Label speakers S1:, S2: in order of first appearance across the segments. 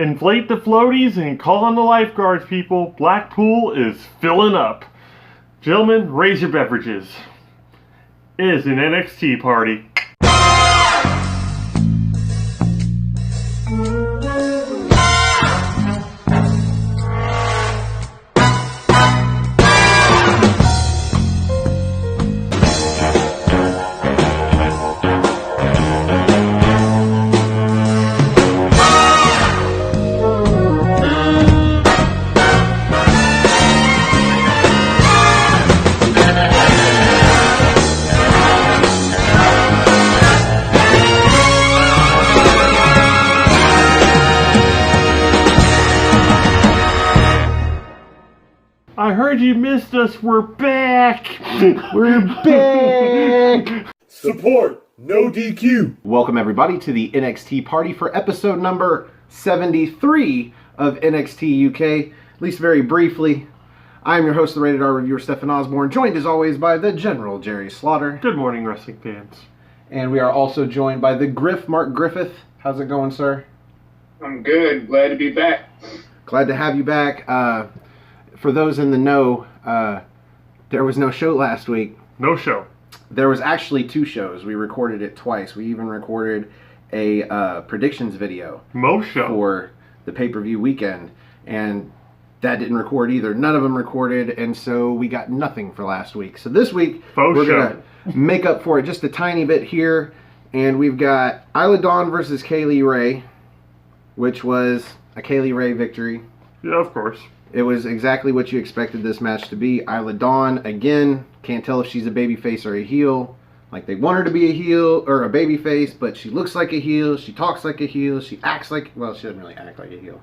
S1: Inflate the floaties and call on the lifeguards, people. Blackpool is filling up. Gentlemen, raise your beverages. It is an NXT party. I heard you missed us. We're back.
S2: We're back.
S3: Support, no DQ.
S2: Welcome everybody to the NXT Party for episode number 73 of NXT UK. At least very briefly, I'm your host, the Rated R reviewer, Stefan Osborne, joined as always by the General, Jerry Slaughter.
S1: Good morning, wrestling fans.
S2: And we are also joined by the Mark Griffith. How's it going, sir?
S4: I'm good. Glad to be back.
S2: Glad to have you back. For those in the know, there was no show last week.
S1: No show.
S2: There was actually two shows. We recorded it twice. We even recorded a predictions video for the pay-per-view weekend, and that didn't record either. None of them recorded, and so we got nothing for last week. So this week, we're going to make up for it just a tiny bit here, and we've got Isla Dawn versus Kaylee Ray, which was a Kaylee Ray victory.
S1: Yeah, of course.
S2: It was exactly what you expected this match to be. Isla Dawn, again, can't tell if she's a babyface or a heel. Like, they want her to be a heel or a babyface, but she looks like a heel, she talks like a heel, she acts like... Well, she doesn't really act like a heel.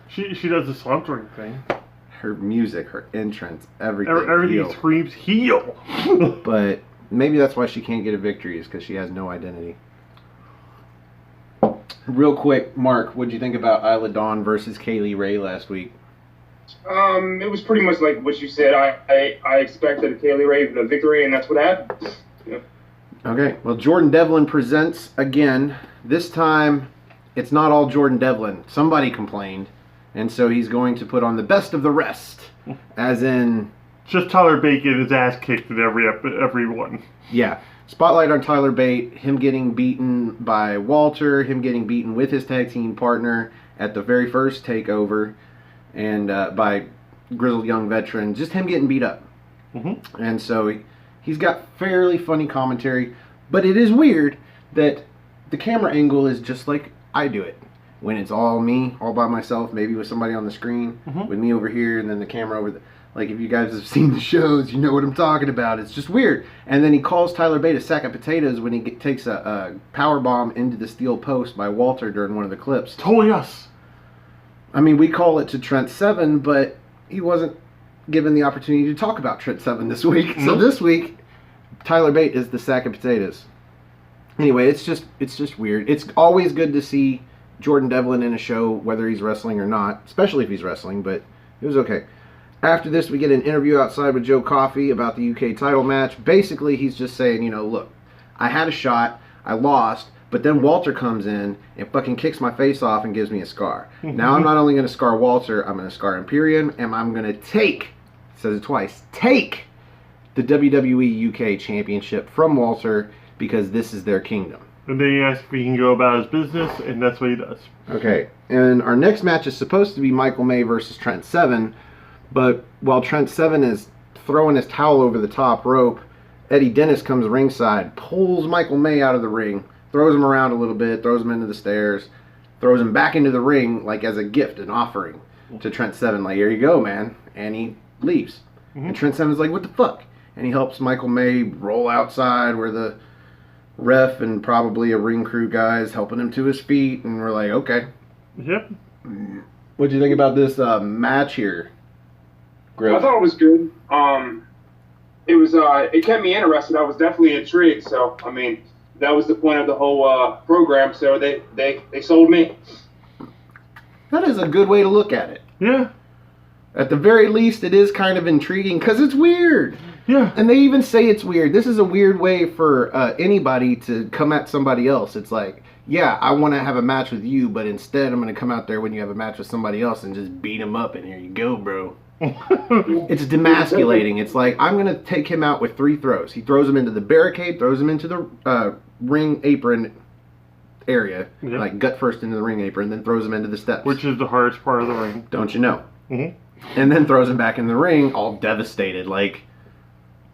S1: She does the sauntering thing.
S2: Her music, her entrance, everything.
S1: Everything screams heel.
S2: But maybe that's why she can't get a victory, is because she has no identity. Real quick, Mark, what'd you think about Isla Dawn versus Kaylee Ray last week?
S4: It was pretty much like what you said. I expected a Kaylee Ray a victory, and that's what happened. Yeah.
S2: Okay, well, Jordan Devlin presents again. This time, it's not all Jordan Devlin. Somebody complained, and so he's going to put on the best of the rest, as in...
S1: Just Tyler Bate getting his ass kicked in every one.
S2: Yeah. Spotlight on Tyler Bate, him getting beaten by Walter, him getting beaten with his tag team partner at the very first takeover, and by Grizzled Young Veteran, just him getting beat up. Mm-hmm. And so he's got fairly funny commentary, but it is weird that the camera angle is just like I do it. When it's all me, all by myself, maybe with somebody on the screen, with me over here, and then the camera over there. Like, if you guys have seen the shows, you know what I'm talking about. It's just weird. And then he calls Tyler Bate a sack of potatoes when he takes a power bomb into the steel post by Walter during one of the clips.
S1: Totally us.
S2: I mean, we call it to Trent Seven, but he wasn't given the opportunity to talk about Trent Seven this week. Mm-hmm. So this week, Tyler Bate is the sack of potatoes. Anyway, it's just weird. It's always good to see Jordan Devlin in a show, whether he's wrestling or not, especially if he's wrestling, but it was okay. After this, we get an interview outside with Joe Coffey about the UK title match. Basically, he's just saying, you know, look, I had a shot, I lost, but then Walter comes in and fucking kicks my face off and gives me a scar. Now I'm not only going to scar Walter, I'm going to scar Imperium, and I'm going to take, says it twice, take the WWE UK Championship from Walter because this is their kingdom.
S1: And then he asks if he can go about his business, and that's what he does.
S2: Okay, and our next match is supposed to be Michael May versus Trent Seven, but while Trent Seven is throwing his towel over the top rope, Eddie Dennis comes ringside, pulls Michael May out of the ring, throws him around a little bit, throws him into the stairs, throws him back into the ring like as a gift, an offering to Trent Seven. Like, here you go, man. And he leaves. Mm-hmm. And Trent Seven's like, what the fuck? And he helps Michael May roll outside where the ref and probably a ring crew guy is helping him to his feet. And we're like, okay.
S1: Yep.
S2: What'd you think about this match here, Griff?
S4: I thought it was good. It kept me interested. I was definitely intrigued. So, I mean, that was the point of the whole program. So they sold me.
S2: That is a good way to look at it.
S1: Yeah.
S2: At the very least, it is kind of intriguing because it's weird.
S1: Yeah.
S2: And they even say it's weird. This is a weird way for anybody to come at somebody else. It's like, yeah, I want to have a match with you, but instead I'm going to come out there when you have a match with somebody else and just beat him up, and here you go, bro. It's demasculating. It's like, I'm going to take him out with 3 throws. He throws him into the barricade, throws him into the ring apron area, like gut first into the ring apron, then throws him into the steps.
S1: Which is the hardest part of the ring.
S2: Don't you know?
S1: Mm-hmm.
S2: And then throws him back in the ring, all devastated. Like,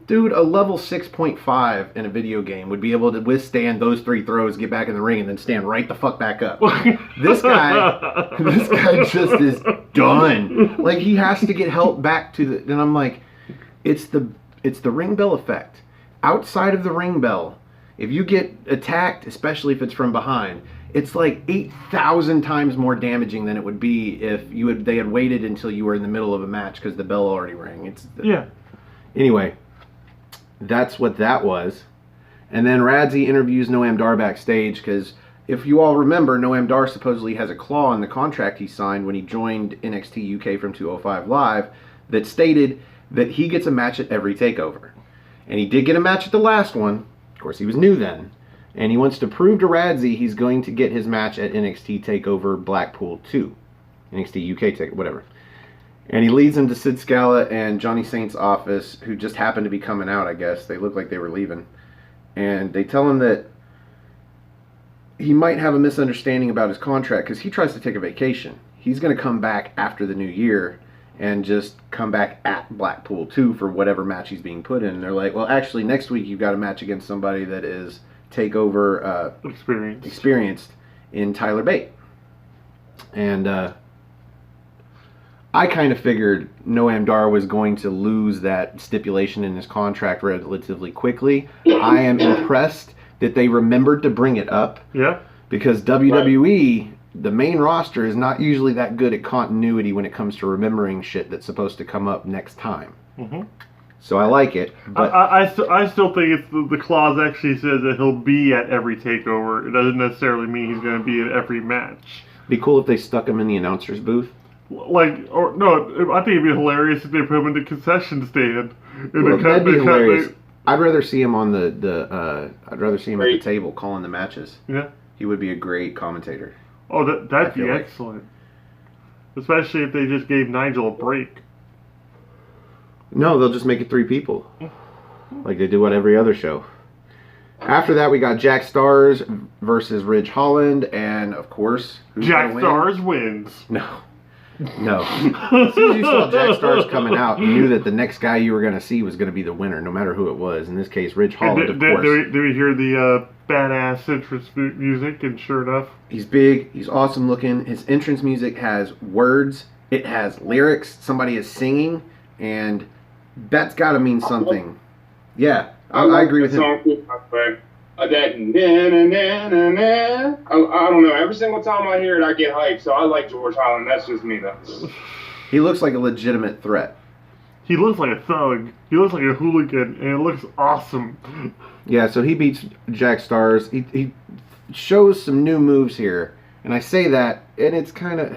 S2: dude, a level 6.5 in a video game would be able to withstand those 3 throws, get back in the ring, and then stand right the fuck back up. This guy just is done. Like, he has to get help back to the... And I'm like, it's the ring bell effect. Outside of the ring bell, if you get attacked, especially if it's from behind, it's like 8,000 times more damaging than it would be if they had waited until you were in the middle of a match because the bell already rang.
S1: Yeah.
S2: Anyway, that's what that was. And then Radzi interviews Noam Dar backstage because if you all remember, Noam Dar supposedly has a clause in the contract he signed when he joined NXT UK from 205 Live that stated that he gets a match at every takeover. And he did get a match at the last one. Of course, he was new then. And he wants to prove to Radzi he's going to get his match at NXT TakeOver Blackpool 2. NXT UK TakeOver, whatever. And he leads him to Sid Scala and Johnny Saint's office, who just happened to be coming out, I guess. They looked like they were leaving. And they tell him that he might have a misunderstanding about his contract because he tries to take a vacation. He's going to come back after the new year and just come back at Blackpool 2 for whatever match he's being put in. And they're like, well, actually, next week you've got a match against somebody that is TakeOver experienced in Tyler Bate. And I kind of figured Noam Dar was going to lose that stipulation in his contract relatively quickly. I am impressed that they remembered to bring it up.
S1: Yeah.
S2: Because WWE, the main roster, is not usually that good at continuity when it comes to remembering shit that's supposed to come up next time. Mm-hmm. So I like it. But
S1: I still think it's the clause actually says that he'll be at every takeover. It doesn't necessarily mean he's going to be at every match.
S2: Be cool if they stuck him in the announcer's booth.
S1: I think it'd be hilarious if they put him in the concession stand.
S2: That'd be hilarious. I'd rather see him on I'd rather see him at the table calling the matches.
S1: Yeah.
S2: He would be a great commentator.
S1: Oh, that'd be excellent. Especially if they just gave Nigel a break.
S2: No, they'll just make it 3 people. Like they do on every other show. After that, we got Jack Stars versus Ridge Holland, and of course,
S1: Jack Stars wins.
S2: No. As soon as you saw Jack Stars coming out, you knew that the next guy you were going to see was going to be the winner, no matter who it was. In this case, Ridge Holland, of course.
S1: Did we hear the badass entrance music? And sure enough,
S2: he's big. He's awesome looking. His entrance music has words. It has lyrics. Somebody is singing, and that's got to mean something. Yeah, I agree with him.
S4: That I don't know. Every single time I hear it, I get hyped. So I like George Holland. That's just me, though.
S2: He looks like a legitimate threat.
S1: He looks like a thug. He looks like a hooligan, and it looks awesome.
S2: Yeah, so he beats Jack Stars. He shows some new moves here, and I say that, and it's kind of...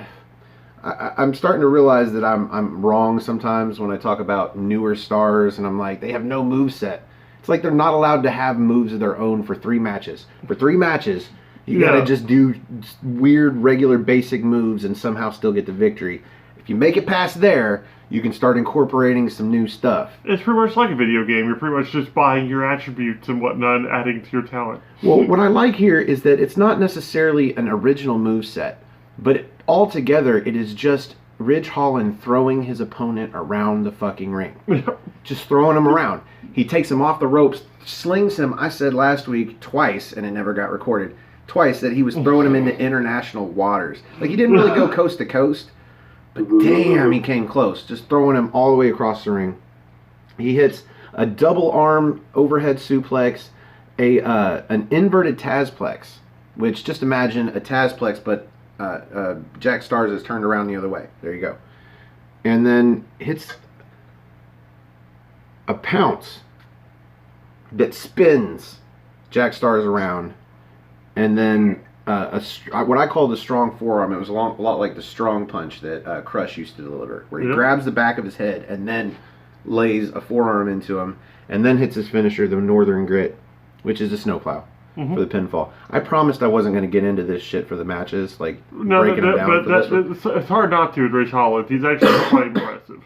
S2: I'm starting to realize that I'm wrong sometimes when I talk about newer stars, and I'm like, they have no moveset. It's like they're not allowed to have moves of their own for 3 matches. For 3 matches, you gotta just do weird, regular, basic moves and somehow still get the victory. If you make it past there, you can start incorporating some new stuff.
S1: It's pretty much like a video game. You're pretty much just buying your attributes and whatnot and adding to your talent.
S2: Well, what I like here is that it's not necessarily an original moveset, but altogether it is just Ridge Holland throwing his opponent around the fucking ring. Just throwing him around. He takes him off the ropes, slings him, I said last week twice, and it never got recorded, twice that he was throwing him into international waters. Like, he didn't really go coast to coast, but damn, he came close. Just throwing him all the way across the ring. He hits a double arm overhead suplex, an inverted Tazplex, which, just imagine a Tazplex, but Jack Stars is turned around the other way. There you go. And then hits a pounce that spins Jack Stars around, and then what I call the strong forearm. It was a lot like the strong punch that Crush used to deliver, where he grabs the back of his head and then lays a forearm into him, and then hits his finisher, the Northern Grit, which is a snowplow. for the pinfall. I promised I wasn't going to get into this shit for the matches, like
S1: No,
S2: breaking them down
S1: but
S2: for this one.
S1: it's hard not to with Rich Holland. He's actually quite impressive.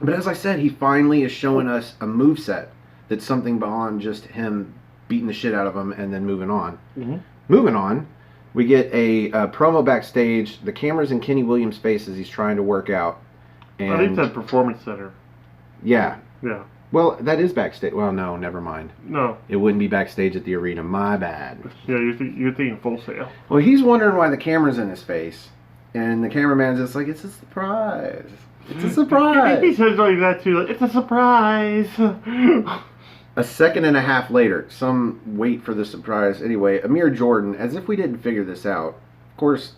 S2: But as I said, he finally is showing us a moveset that's something beyond just him beating the shit out of him and then moving on. Moving on, we get a promo backstage. The camera's in Kenny Williams' face as he's trying to work out. And
S1: I think that's Performance Center.
S2: Yeah.
S1: Yeah.
S2: Well, that is backstage. Well, no, never mind.
S1: No.
S2: It wouldn't be backstage at the arena. My bad.
S1: Yeah, you're thinking Full Sail.
S2: Well, he's wondering why the camera's in his face. And the cameraman's just like, it's a surprise. It's a surprise.
S1: He says like that too. Like, it's a surprise.
S2: A second and a half later, some wait for the surprise. Anyway, Amir Jordan, as if we didn't figure this out. Of course,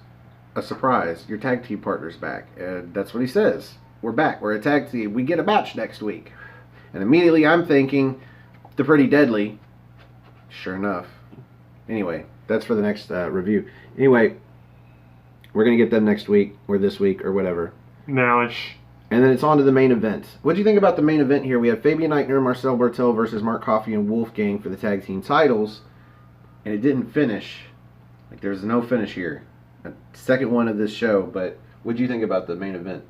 S2: a surprise. Your tag team partner's back. And that's what he says. We're back. We're a tag team. We get a match next week. And immediately I'm thinking, the Pretty Deadly. Sure enough. Anyway, that's for the next review. Anyway, we're going to get them next week, or this week, or whatever.
S1: Nowish.
S2: And then it's on to the main event. What do you think about the main event here? We have Fabian Eichner, Marcel Bartel versus Mark Coffey and Wolfgang for the tag team titles. And it didn't finish. Like, there's no finish here. A second one of this show. But what do you think about the main event?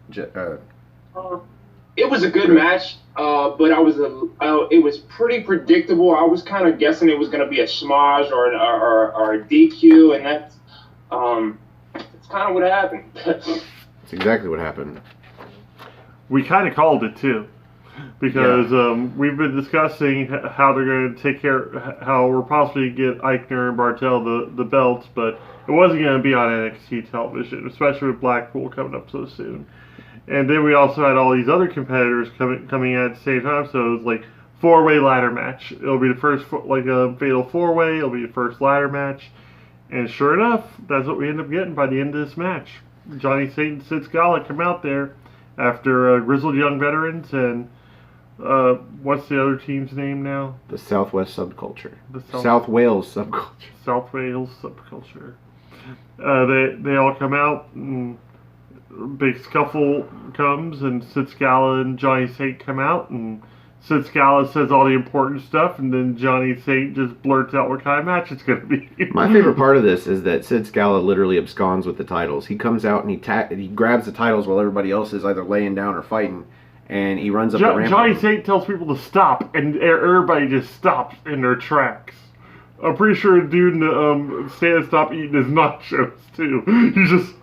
S4: It was a good match, but it was pretty predictable. I was kind of guessing it was going to be a schmozz or a DQ, and that's kind of what happened.
S2: That's exactly what happened.
S1: We kind of called it too, because we've been discussing how they're going to take care, how we're possibly get Eichner and Bartel the belts, but it wasn't going to be on NXT television, especially with Blackpool coming up so soon. And then we also had all these other competitors coming in at the same time, so it was like 4-way ladder match. It'll be the first like a fatal 4-way. It'll be the first ladder match, and sure enough, that's what we end up getting by the end of this match. Johnny Saint and Sid Scala come out there after Grizzled Young Veterans and what's the other team's name now?
S2: The Southwest Subculture.
S1: The
S2: South Wales Subculture.
S1: South Wales Subculture. They all come out, and big scuffle comes, and Sid Scala and Johnny Saint come out, and Sid Scala says all the important stuff, and then Johnny Saint just blurts out what kind of match it's going to be.
S2: My favorite part of this is that Sid Scala literally absconds with the titles. He comes out and he grabs the titles while everybody else is either laying down or fighting, and he runs up the ramp.
S1: Johnny Saint tells people to stop, and everybody just stops in their tracks. I'm pretty sure a dude in the stand stop eating his nachos too. He's just...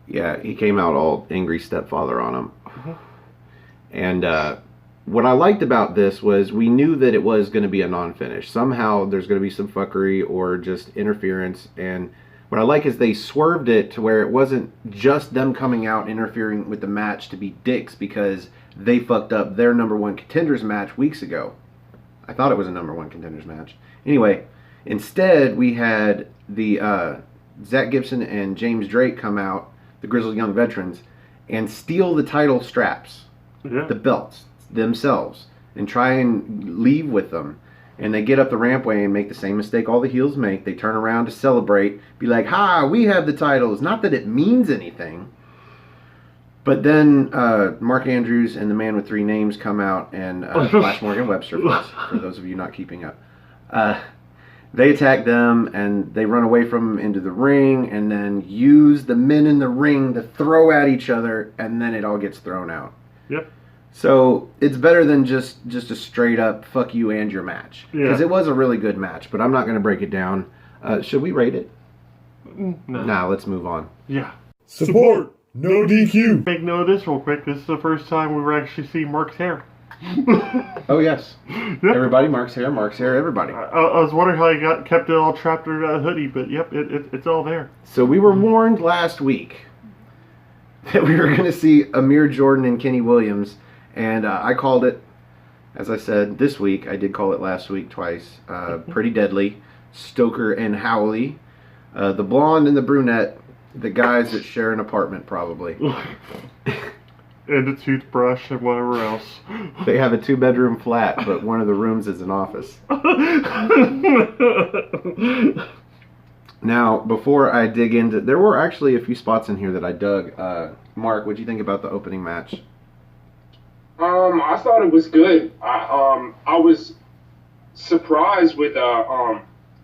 S2: Yeah, he came out all angry stepfather on him. And what I liked about this was we knew that it was going to be a non-finish. Somehow there's going to be some fuckery or just interference. And what I like is they swerved it to where it wasn't just them coming out interfering with the match to be dicks because they fucked up their number one contenders match weeks ago. I thought it was a number one contenders match. Anyway, instead we had the Zach Gibson and James Drake come out, the Grizzled Young Veterans, and steal the title straps, the belts themselves, and try and leave with them. And they get up the rampway and make the same mistake all the heels make. They turn around to celebrate, be like, "Ha, we have the titles." Not that it means anything. But then Mark Andrews and the man with 3 names come out, and Flash Morgan Webster, for those of you not keeping up. They attack them, and they run away from them into the ring, and then use the men in the ring to throw at each other, and then it all gets thrown out.
S1: Yep.
S2: So it's better than just a straight up fuck you and your match. Because it was a really good match, but I'm not going to break it down. Should we rate it?
S1: No.
S2: Nah, let's move on.
S1: Yeah.
S3: Support, no DQ.
S1: Make note of this real quick. This is the first time we were actually seeing Mark's hair.
S2: Oh, yes.
S1: Yep.
S2: Everybody, Mark's hair, everybody.
S1: I was wondering how he kept it all trapped under that hoodie, but yep, it's all there.
S2: So we were warned last week that we were going to see Amir Jordan and Kenny Williams, and I called it, as I said, this week. I did call it last week twice. Pretty Deadly, Stoker and Howley, the blonde and the brunette, the guys that share an apartment probably.
S1: And a toothbrush and whatever else.
S2: They have a 2-bedroom flat, but one of the rooms is an office. Now, before I dig into... There were actually a few spots in here that I dug. Mark, what do you think about the opening match?
S4: I thought it was good. I was surprised with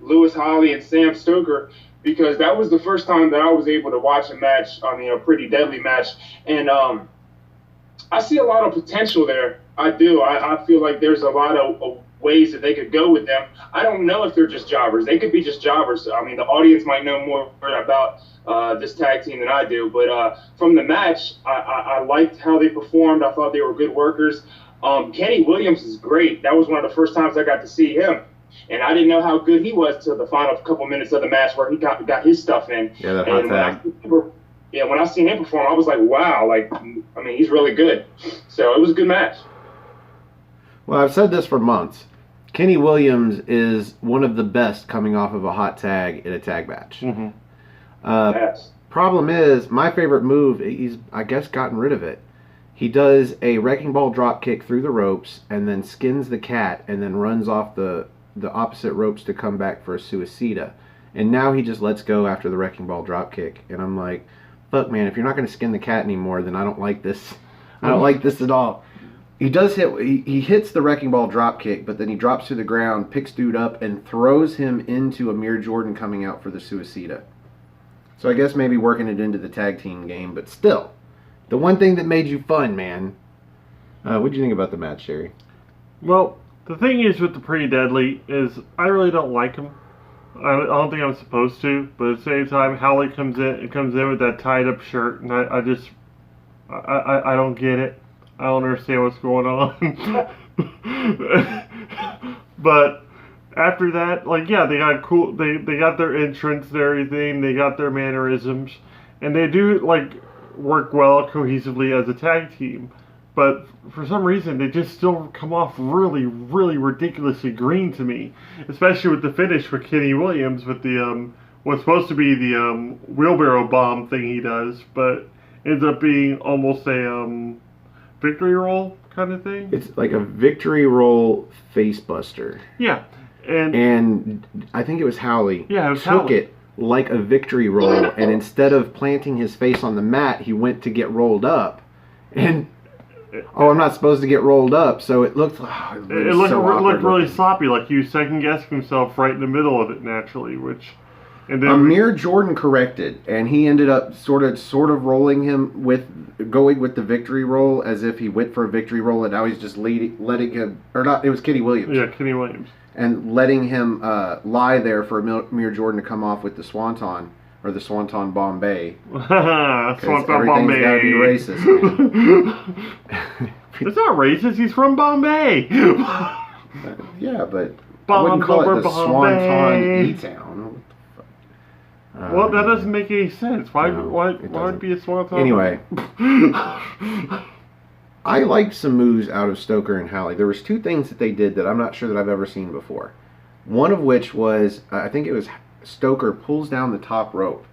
S4: Lewis Holly and Sam Stoker, because that was the first time that I was able to watch a match, a Pretty Deadly match, and I see a lot of potential there. I do. I feel like there's a lot of ways that they could go with them. I don't know if they're just jobbers. They could be just jobbers. I mean, the audience might know more about this tag team than I do. But from the match, I liked how they performed. I thought they were good workers. Kenny Williams is great. That was one of the first times I got to see him. And I didn't know how good he was till the final couple minutes of the match where he got his stuff in.
S2: Yeah, that hot tag.
S4: When I seen him perform, I was like, wow. Like, I mean, he's really good. So it was a good match.
S2: Well, I've said this for months. Kenny Williams is one of the best coming off of a hot tag in a tag match.
S1: Mm-hmm.
S4: Yes.
S2: Problem is, my favorite move, he's, I guess, gotten rid of it. He does a wrecking ball drop kick through the ropes and then skins the cat and then runs off the opposite ropes to come back for a suicida. And now he just lets go after the wrecking ball drop kick. And I'm like, fuck, man, if you're not going to skin the cat anymore, then I don't like this. I don't like this at all. He does hit. He hits the wrecking ball drop kick, but then he drops to the ground, picks dude up, and throws him into Amir Jordan coming out for the suicida. So I guess maybe working it into the tag team game, but still, the one thing that made you fun, man. What'd you think about the match, Jerry?
S1: Well, the thing is with the Pretty Deadly is I really don't like him. I don't think I'm supposed to, but at the same time, Howley comes in with that tied up shirt, and I don't get it. I don't understand what's going on. But after that, like, yeah, they got cool. They got their entrance and everything. They got their mannerisms, and they do like work well cohesively as a tag team. But for some reason, they just still come off really, really ridiculously green to me, especially with the finish with Kenny Williams with the what's supposed to be the wheelbarrow bomb thing he does, but ends up being almost a victory roll kind of thing.
S2: It's like a victory roll face buster.
S1: Yeah,
S2: and I think it was Howley.
S1: Yeah, it was
S2: took
S1: Howley.
S2: It like a victory roll, and instead of planting his face on the mat, he went to get rolled up, and I'm not supposed to get rolled up, so it looked.
S1: It looked really sloppy, like he was second guessing himself right in the middle of it naturally, which. And then
S2: Amir Jordan corrected, and he ended up sort of rolling him going with the victory roll as if he went for a victory roll, and now he's just letting him, or not, it was Kenny Williams.
S1: Yeah, Kenny Williams.
S2: And letting him lie there for Amir Jordan to come off with the Swanton, or the Swanton Bombay.
S1: Swanton
S2: Bombay. Everything's got to be racist, man.
S1: It's not racist, he's from Bombay.
S2: Yeah, but I wouldn't call it the Swanton E-Town.
S1: Well, that doesn't make any sense. Why would it be a Swanton?
S2: Anyway. I liked some moves out of Stoker and Howley. There was two things that they did that I'm not sure that I've ever seen before. One of which was, I think it was Stoker pulls down the top rope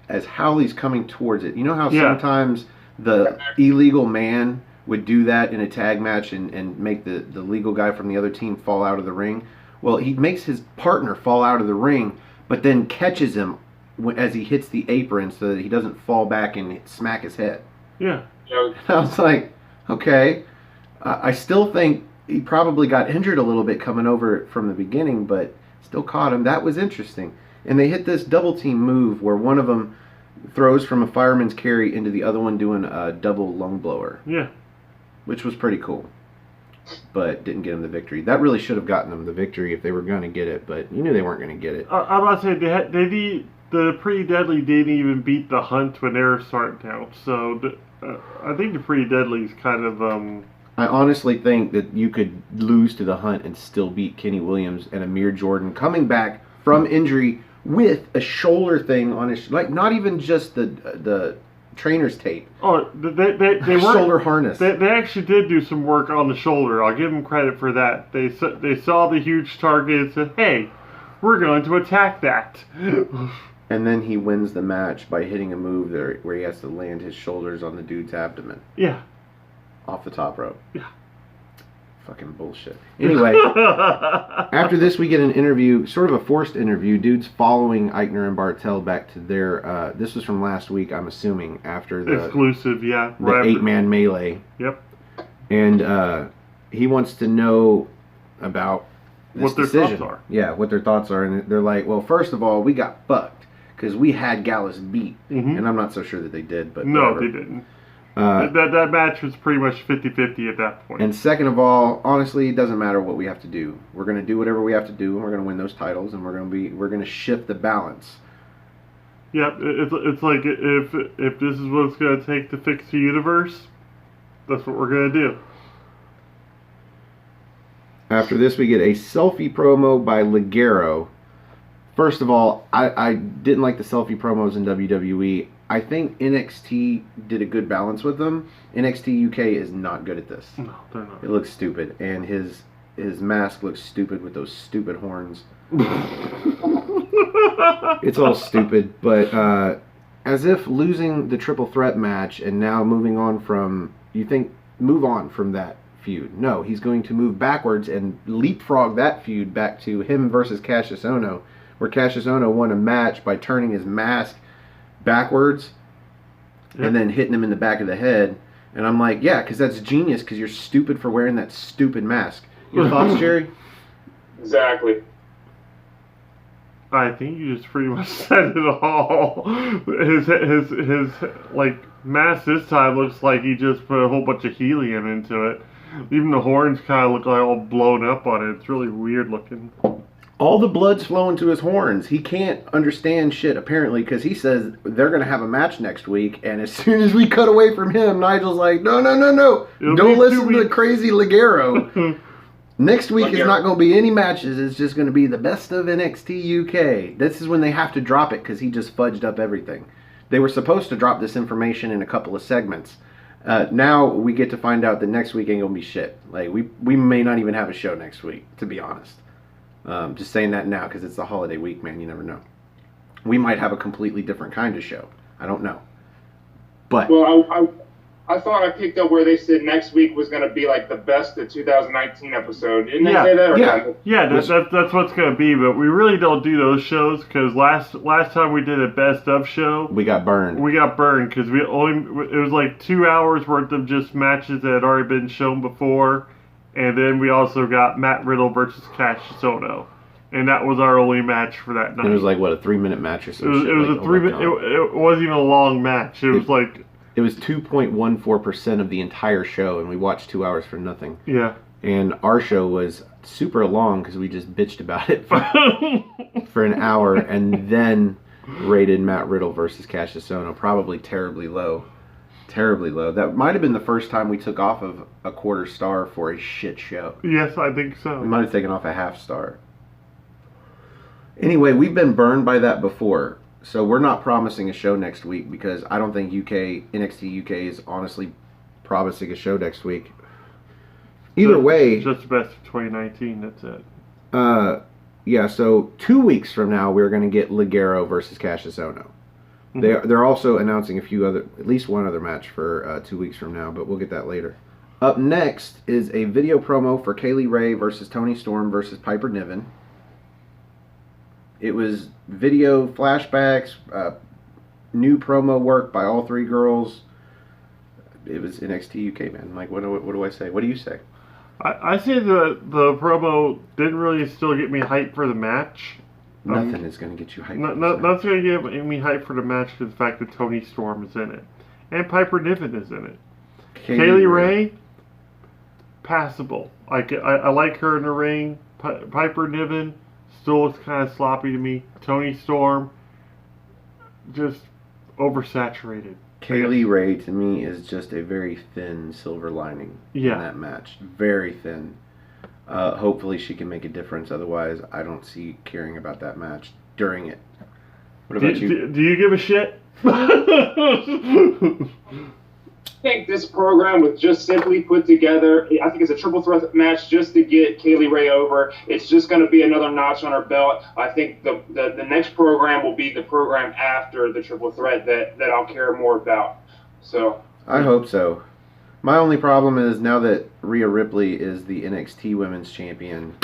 S2: as Howley's coming towards it. You know how sometimes the illegal man would do that in a tag match and make the legal guy from the other team fall out of the ring? Well, he makes his partner fall out of the ring, but then catches him as he hits the apron so that he doesn't fall back and smack his head.
S1: Yeah.
S2: I was like, okay. I still think he probably got injured a little bit coming over from the beginning, but still caught him. That was interesting. And they hit this double team move where one of them throws from a fireman's carry into the other one doing a double lung blower.
S1: Yeah. Which
S2: was pretty cool. But didn't get them the victory. That really should have gotten them the victory if they were going to get it, but you knew they weren't going to get it.
S1: I'm about to say, the Pretty Deadly didn't even beat the Hunt when they were starting out. So I think the Pretty Deadly is kind of...
S2: I honestly think that you could lose to the Hunt and still beat Kenny Williams and Amir Jordan coming back from injury with a shoulder thing on his... Like, not even just the trainer's tape.
S1: Oh, they
S2: shoulder harness.
S1: They actually did do some work on the shoulder. I'll give them credit for that. They saw the huge target and said, hey, we're going to attack that.
S2: And then he wins the match by hitting a move there where he has to land his shoulders on the dude's abdomen.
S1: Yeah.
S2: Off the top rope.
S1: Yeah.
S2: Fucking bullshit. Anyway, after this we get an interview, sort of a forced interview. Dudes following Eichner and Bartel back to their, this was from last week, I'm assuming, after the...
S1: Exclusive, yeah.
S2: The 8-man melee.
S1: Yep.
S2: And he wants to know about
S1: what their thoughts are.
S2: Yeah, what their thoughts are. And they're like, well, first of all, we got fucked because we had Gallus beat.
S1: Mm-hmm.
S2: And I'm not so sure that they did, but
S1: no,
S2: whatever.
S1: they didn't. That match was pretty much 50-50 at that point.
S2: And second of all, honestly, it doesn't matter what we have to do. We're going to do whatever we have to do, and we're going to win those titles, and we're going to shift the balance.
S1: Yeah, it's like if this is what it's going to take to fix the universe, that's what we're going to do.
S2: After this, we get a selfie promo by Ligero. First of all, I didn't like the selfie promos in WWE. I think NXT did a good balance with them. NXT UK is not good at this.
S1: No, they're not.
S2: It looks stupid, and his mask looks stupid with those stupid horns. It's all stupid, but as if losing the triple threat match and now moving on from, move on from that feud. No, he's going to move backwards and leapfrog that feud back to him versus Cassius Ohno, where Cassius Ohno won a match by turning his mask backwards and then hitting him in the back of the head. And I'm like, yeah, because that's genius, because you're stupid for wearing that stupid mask. Your thoughts, Jerry?
S4: Exactly.
S1: I think you just pretty much said it all. His like mask this time looks like he just put a whole bunch of helium into it. Even the horns kind of look like all blown up on it. It's really weird looking.
S2: All the blood's flowing to his horns. He can't understand shit, apparently, because he says they're going to have a match next week, and as soon as we cut away from him, Nigel's like, no. Don't listen to the crazy Ligero. Next week is not going to be any matches. It's just going to be the best of NXT UK. This is when they have to drop it, because he just fudged up everything. They were supposed to drop this information in a couple of segments. Now we get to find out that next week ain't going to be shit. Like, we may not even have a show next week, to be honest. Just saying that now because it's the holiday week, man. You never know. We might have a completely different kind of show. I don't know. But
S4: well, I thought I picked up where they said next week was going to be like the best of 2019 episode. Didn't they say that? Or
S1: That's what's going to be. But we really don't do those shows because last time we did a best of show,
S2: we got burned.
S1: We got burned because it was like 2 hours worth of just matches that had already been shown before. And then we also got Matt Riddle versus Cassius Ohno. And that was our only match for that night.
S2: It was like, what, a 3-minute match or something?
S1: It was a 3-minute... It wasn't even a long match. It was like...
S2: It was 2.14% of the entire show, and we watched 2 hours for nothing.
S1: Yeah.
S2: And our show was super long because we just bitched about it for an hour and then rated Matt Riddle versus Cassius Ohno. Probably terribly low. Terribly low. That might have been the first time we took off of a quarter star for a shit show.
S1: Yes, I think so.
S2: We might have taken off a half star. Anyway, we've been burned by that before, so we're not promising a show next week because I don't think NXT UK is honestly promising a show next week. Either way...
S1: Just the best of 2019, that's it.
S2: Yeah, so 2 weeks from now, we're going to get Ligero versus Cassius Ohno. They're also announcing at least one other match for 2 weeks from now, but we'll get that later. Up next is a video promo for Kaylee Ray versus Toni Storm versus Piper Niven. It was video flashbacks, new promo work by all three girls. It was NXT UK, man. Like, what do I say? What do you say?
S1: I say the promo didn't really still get me hyped for the match.
S2: Nothing is going to get you hyped.
S1: That's going to get me hyped for the match because the fact that Toni Storm is in it. And Piper Niven is in it. Kaylee Ray, passable. I like her in the ring. Piper Niven still looks kind of sloppy to me. Toni Storm, just oversaturated.
S2: Kaylee Ray, to me, is just a very thin silver lining in that match. Very thin. Hopefully she can make a difference. Otherwise, I don't see caring about that match during it. What about you?
S1: Do you give a shit?
S4: I think this program was just simply put together. I think it's a triple threat match just to get Kaylee Ray over. It's just going to be another notch on her belt. I think the next program will be the program after the triple threat that I'll care more about. So
S2: I hope so. My only problem is now that Rhea Ripley is the NXT Women's Champion.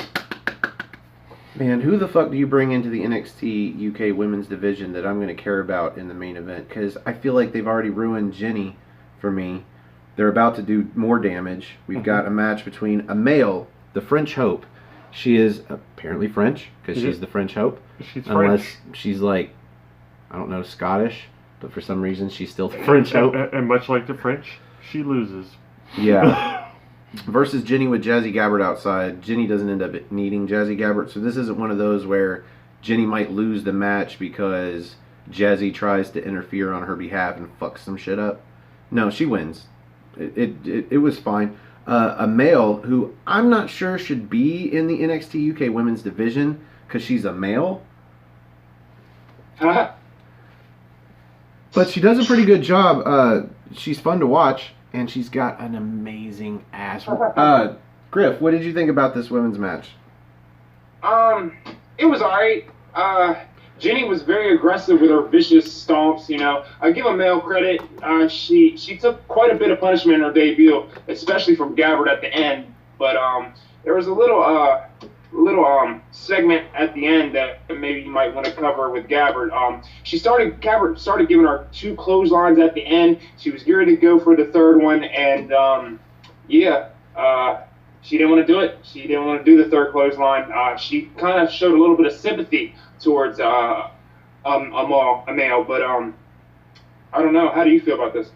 S2: Man, who the fuck do you bring into the NXT UK Women's Division that I'm going to care about in the main event? Because I feel like they've already ruined Jenny for me. They're about to do more damage. We've got a match between a male, the French Hope, She is apparently French, because she's the French Hope.
S1: She's
S2: unless
S1: French.
S2: she's like, I don't know, Scottish, but for some reason she's still the French Hope.
S1: And much like the French, she loses.
S2: Yeah. Versus Ginny with Jazzy Gabbert outside. Ginny doesn't end up needing Jazzy Gabbert, so this isn't one of those where Ginny might lose the match because Jazzy tries to interfere on her behalf and fucks some shit up. No, she wins. It was fine. A male who I'm not sure should be in the NXT UK women's division because she's a male. But she does a pretty good job. She's fun to watch, and she's got an amazing ass. Griff, what did you think about this women's match?
S4: It was alright. Jenny was very aggressive with her vicious stomps, you know. I give a male credit. She took quite a bit of punishment in her debut, especially from Gabbert at the end. But there was a little segment at the end that maybe you might want to cover with Gabbert. Gabbert started giving her 2 clotheslines at the end. She was geared to go for the third one, and she didn't want to do it. She didn't want to do the third clothesline. She kind of showed a little bit of sympathy towards a male, but I don't know. How do you feel about this?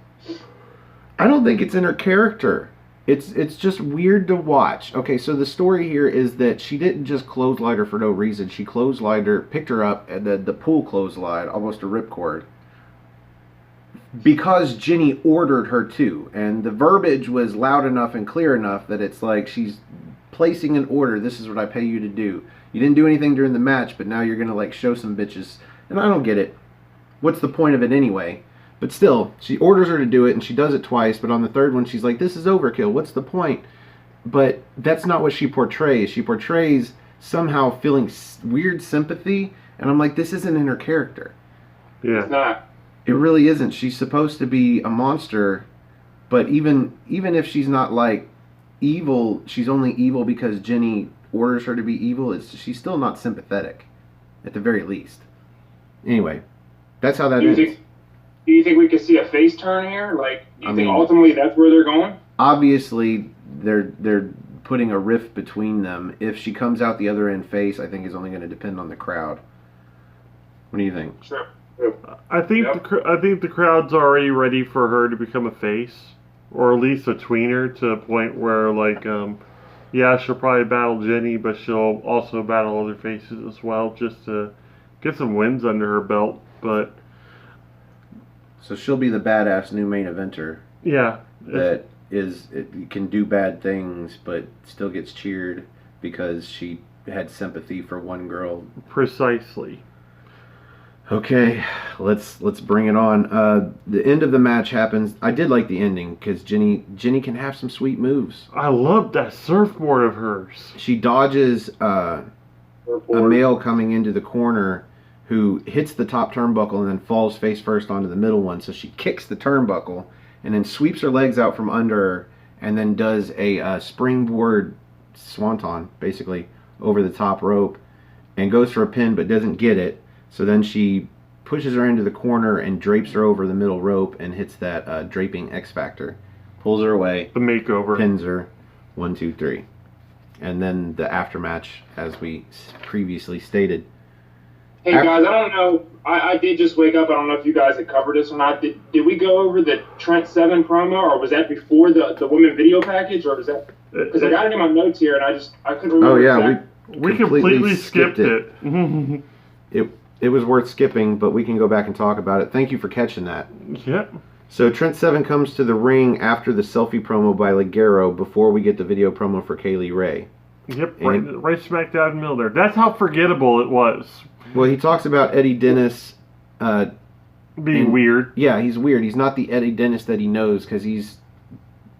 S2: I don't think it's in her character. It's just weird to watch. Okay, so the story here is that she didn't just clothesline her for no reason. She clotheslined her, picked her up, and then the pull clothesline, almost a ripcord, because Ginny ordered her to. And the verbiage was loud enough and clear enough that it's like she's placing an order. This is what I pay you to do. You didn't do anything during the match, but now you're going to like show some bitches. And I don't get it. What's the point of it anyway? But still, she orders her to do it, and she does it twice, but on the third one, she's like, this is overkill. What's the point? But that's not what she portrays. She portrays somehow feeling weird sympathy, and I'm like, this isn't in her character.
S1: Yeah.
S4: It's not.
S2: It really isn't. She's supposed to be a monster, but even if she's not like evil, she's only evil because Ginny orders her to be evil. She's still not sympathetic, at the very least. Anyway, that's how that ends.
S4: Do you think we could see a face turn here? Like, do you think ultimately that's where they're going?
S2: Obviously, they're putting a rift between them. If she comes out the other end face, I think is only going to depend on the crowd. What do you think?
S4: Sure.
S1: I think the crowd's already ready for her to become a face, or at least a tweener, to a point where she'll probably battle Jenny, but she'll also battle other faces as well, just to get some wins under her belt. But
S2: so she'll be the badass new main eventer.
S1: Yeah,
S2: that can do bad things, but still gets cheered because she had sympathy for one girl.
S1: Precisely.
S2: Okay, let's bring it on. The end of the match happens. I did like the ending because Jenny can have some sweet moves.
S1: I love that surfboard of hers.
S2: She dodges a male coming into the corner who hits the top turnbuckle and then falls face first onto the middle one. So she kicks the turnbuckle and then sweeps her legs out from under her and then does a springboard swanton, basically, over the top rope and goes for a pin but doesn't get it. So then she pushes her into the corner and drapes her over the middle rope and hits that draping X Factor. Pulls her away.
S1: The makeover.
S2: Pins her. 1, 2, 3. And then the aftermatch, as we previously stated.
S4: Hey guys, I don't know. I did just wake up. I don't know if you guys had covered this or not. Did we go over the Trent Seven promo, or was that before the women video package, or was that? Because I got it in my notes here, and I couldn't remember.
S2: Oh yeah,
S1: we completely skipped it.
S2: It was worth skipping, but we can go back and talk about it. Thank you for catching that.
S1: Yep.
S2: So Trent Seven comes to the ring after the selfie promo by Ligero before we get the video promo for Kaylee Ray.
S1: Yep, right smack dab in the middle there. That's how forgettable it was.
S2: Well, he talks about Eddie Dennis
S1: being weird.
S2: Yeah, he's weird. He's not the Eddie Dennis that he knows because he's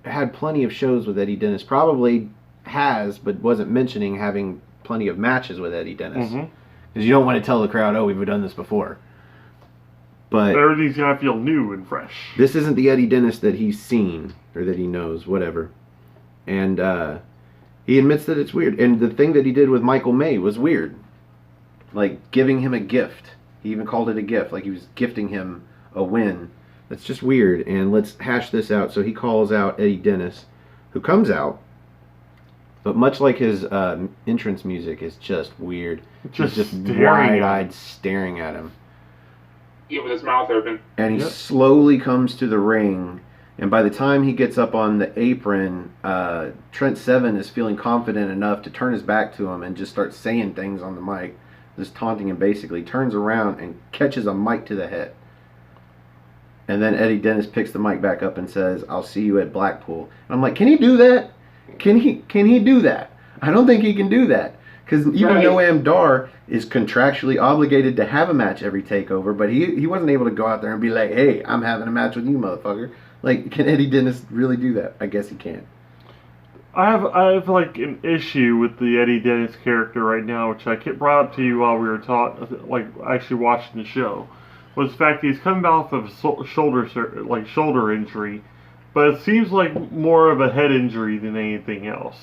S2: had plenty of shows with Eddie Dennis. Probably has, but wasn't mentioning having plenty of matches with Eddie Dennis. Because you don't want to tell the crowd, oh, we've done this before. But
S1: everything's going to feel new and fresh.
S2: This isn't the Eddie Dennis that he's seen, or that he knows, whatever. And he admits that it's weird. And the thing that he did with Michael May was weird. Like, giving him a gift. He even called it a gift. Like, he was gifting him a win. That's just weird. And let's hash this out. So he calls out Eddie Dennis, who comes out. But much like his entrance music is just weird.
S1: Just
S2: He's
S1: staring
S2: wide-eyed staring at him.
S4: Yeah, with his mouth open.
S2: And he slowly comes to the ring. And by the time he gets up on the apron, Trent Seven is feeling confident enough to turn his back to him and just start saying things on the mic. Just taunting him basically. Turns around and catches a mic to the head. And then Eddie Dennis picks the mic back up and says, "I'll see you at Blackpool." And I'm like, can he do that? Can he do that? I don't think he can do that. Because even Noam Dar is contractually obligated to have a match every takeover, but he wasn't able to go out there and be like, "Hey, I'm having a match with you, motherfucker." Like, can Eddie Dennis really do that? I guess he can.
S1: I have like an issue with the Eddie Dennis character right now, which I brought up to you while we were actually watching the show, was the fact that he's coming off of a shoulder injury, but it seems like more of a head injury than anything else.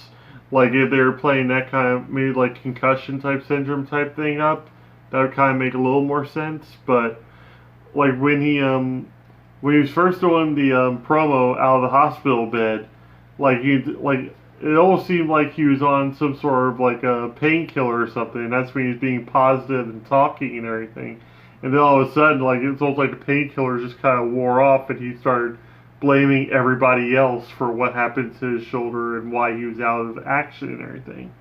S1: Like if they were playing that kind of maybe like concussion type syndrome type thing up, that would kind of make a little more sense. But like when he was first doing the promo out of the hospital bed, it almost seemed like he was on some sort of like a painkiller or something. And that's when he was being positive and talking and everything. And then all of a sudden, like it's almost like the painkiller just kind of wore off, and he started blaming everybody else for what happened to his shoulder and why he was out of action and everything.